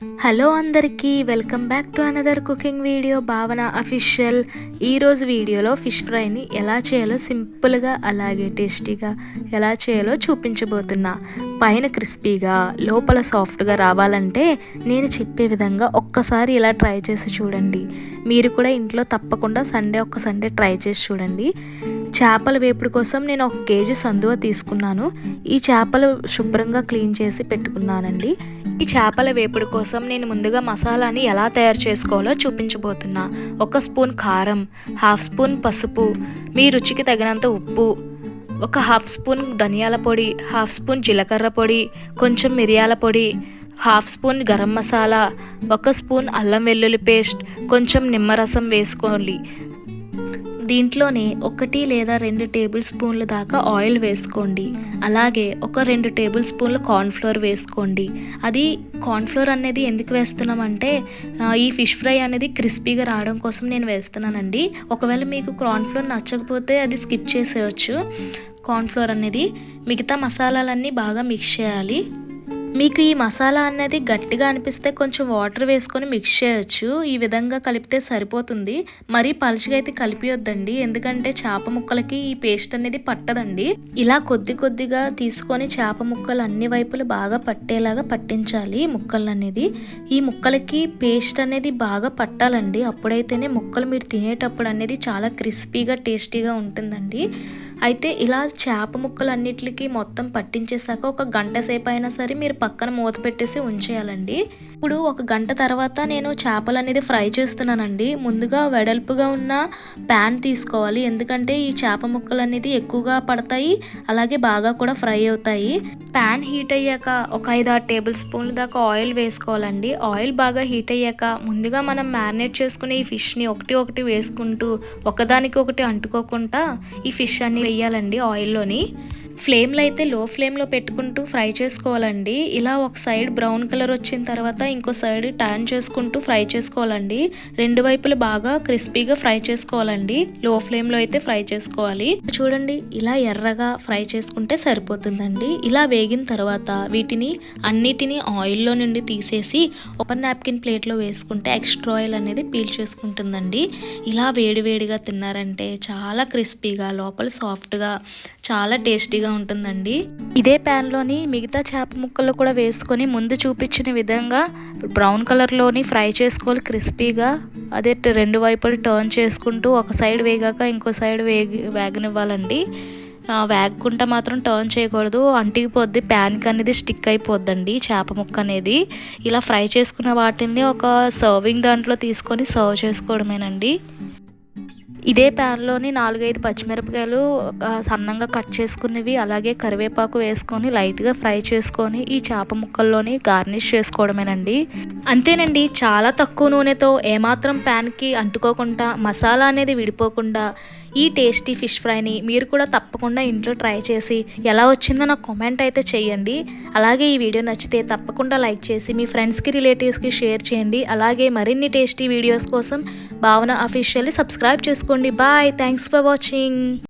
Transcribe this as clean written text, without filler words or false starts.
Hello అందరికీ welcome back to another cooking video భావన official. ఈరోజు వీడియోలో ఫిష్ ఫ్రైని ఎలా చేయాలో సింపుల్గా అలాగే టేస్టీగా ఎలా చేయాలో చూపించబోతున్నా. పైన క్రిస్పీగా లోపల సాఫ్ట్గా రావాలంటే నేను చెప్పే విధంగా ఒక్కసారి ఇలా ట్రై చేసి చూడండి. మీరు కూడా ఇంట్లో తప్పకుండా ఒక సండే ట్రై చేసి చూడండి. చేపల వేపుడు కోసం నేను 1 కేజీ సందువ తీసుకున్నాను. ఈ చేపలు శుభ్రంగా క్లీన్ చేసి పెట్టుకున్నానండి. ఈ చేపల వేపుడు కోసం నేను ముందుగా మసాలాని ఎలా తయారు చేసుకోవాలో చూపించబోతున్నా. 1 స్పూన్ కారం, 1/2 స్పూన్ పసుపు, మీ రుచికి తగినంత ఉప్పు, 1/2 స్పూన్ ధనియాల పొడి, 1/2 స్పూన్ జీలకర్ర పొడి, కొంచెం మిరియాల పొడి, 1/2 స్పూన్ గరం మసాలా, 1 స్పూన్ అల్లం వెల్లుల్లి పేస్ట్, కొంచెం నిమ్మరసం వేసుకోవాలి. దీంట్లోనే 1 లేదా 2 టేబుల్ స్పూన్ల దాకా ఆయిల్ వేసుకోండి. అలాగే 2 టేబుల్ స్పూన్ల కార్న్ఫ్లోర్ వేసుకోండి. అది కార్న్ఫ్లోర్ అనేది ఎందుకు వేస్తున్నామంటే ఈ ఫిష్ ఫ్రై అనేది క్రిస్పీగా రావడం కోసం నేను వేస్తున్నానండి. ఒకవేళ మీకు కార్న్ఫ్లోర్ నచ్చకపోతే అది స్కిప్ చేసేయచ్చు. కార్న్ఫ్లోర్ అనేది మిగతా మసాలాలన్నీ బాగా మిక్స్ చేయాలి. మీకు ఈ మసాలా అనేది గట్టిగా అనిపిస్తే కొంచెం వాటర్ వేసుకొని మిక్స్ చేయొచ్చు. ఈ విధంగా కలిపితే సరిపోతుంది. మరీ పలుచగా అయితే కలిపియొద్దండి, ఎందుకంటే చేప ముక్కలకి ఈ పేస్ట్ అనేది పట్టదండి. ఇలా కొద్దిగా తీసుకొని చేప ముక్కలు అన్ని వైపులు బాగా పట్టేలాగా పట్టించాలి ముక్కలు అనేది. ఈ ముక్కలకి పేస్ట్ అనేది బాగా పట్టాలండి. అప్పుడైతేనే ముక్కలు మీరు తినేటప్పుడు అనేది చాలా క్రిస్పీగా టేస్టీగా ఉంటుందండి. అయితే ఇలా చేప ముక్కలు అన్నిటికీ మొత్తం పట్టించేసాక 1 గంట సేపు అయినా సరే మీరు పక్కన మూత పెట్టేసి ఉంచేయాలండి. ఇప్పుడు 1 గంట తర్వాత నేను చేపలు అనేది ఫ్రై చేస్తున్నానండి. ముందుగా వెడల్పుగా ఉన్న ప్యాన్ తీసుకోవాలి, ఎందుకంటే ఈ చేప ముక్కలు అనేది ఎక్కువగా పడతాయి, అలాగే బాగా కూడా ఫ్రై అవుతాయి. ప్యాన్ హీట్ అయ్యాక 5-6 టేబుల్ స్పూన్ల దాకా ఆయిల్ వేసుకోవాలండి. ఆయిల్ బాగా హీట్ అయ్యాక ముందుగా మనం మ్యారినేట్ చేసుకునే ఈ ఫిష్ని ఒకటి వేసుకుంటూ ఒకదానికి ఒకటి అంటుకోకుండా ఈ ఫిష్ అన్ని వేయాలండి ఆయిల్లోని. ఫ్లేమ్లో అయితే లో ఫ్లేమ్లో పెట్టుకుంటూ ఫ్రై చేసుకోవాలండి. ఇలా ఒక సైడ్ బ్రౌన్ కలర్ వచ్చిన తర్వాత ఇంకో సైడ్ టర్న్ చేసుకుంటూ ఫ్రై చేసుకోవాలండి. 2 వైపులు బాగా క్రిస్పీగా ఫ్రై చేసుకోవాలండి. లో ఫ్లేమ్లో అయితే ఫ్రై చేసుకోవాలి. చూడండి, ఇలా ఎర్రగా ఫ్రై చేసుకుంటే సరిపోతుందండి. ఇలా వేగిన తర్వాత వీటిని అన్నిటినీ ఆయిల్లో నుండి తీసేసి ఒక నాప్కిన్ ప్లేట్లో వేసుకుంటే ఎక్స్ట్రా ఆయిల్ అనేది పీల్ చేసుకుంటుందండి. ఇలా వేడివేడిగా తిన్నారంటే చాలా క్రిస్పీగా లోపల సాఫ్ట్గా చాలా టేస్టీగా ఉంటుందండి. ఇదే ప్యాన్లోని మిగతా చేప ముక్కలు కూడా వేసుకొని ముందు చూపించిన విధంగా బ్రౌన్ కలర్లోని ఫ్రై చేసుకోవాలి క్రిస్పీగా. అదే 2 వైపులు టర్న్ చేసుకుంటూ ఒక సైడ్ వేగాక ఇంకో సైడ్ వేగనివ్వాలండి. వేగకుండా మాత్రం టర్న్ చేయకూడదు, అంటికిపోద్ది, ప్యాన్కి అనేది స్టిక్ అయిపోద్దండి చేప ముక్క అనేది. ఇలా ఫ్రై చేసుకున్న వాటిని ఒక సర్వింగ్ దాంట్లో తీసుకొని సర్వ్ చేసుకోవడమేనండి. ఇదే ప్యాన్లోని 4-5 పచ్చిమిరపకాయలు సన్నంగా కట్ చేసుకునేవి, అలాగే కరివేపాకు వేసుకొని లైట్గా ఫ్రై చేసుకొని ఈ చేప ముక్కల్లోని గార్నిష్ చేసుకోవడమేనండి. అంతేనండి, చాలా తక్కువ నూనెతో ఏమాత్రం ప్యాన్కి అంటుకోకుండా మసాలా అనేది విడిపోకుండా ఈ టేస్టీ ఫిష్ ఫ్రైని మీరు కూడా తప్పకుండా ఇంట్లో ట్రై చేసి ఎలా వచ్చిందో నాకు కామెంట్ అయితే చేయండి. అలాగే ఈ వీడియో నచ్చితే తప్పకుండా లైక్ చేసి మీ ఫ్రెండ్స్కి రిలేటివ్స్కి షేర్ చేయండి. అలాగే మరిన్ని టేస్టీ వీడియోస్ కోసం భావన అఫీషియల్లీ సబ్స్క్రైబ్ చేసుకోండి. Bye, thanks for watching.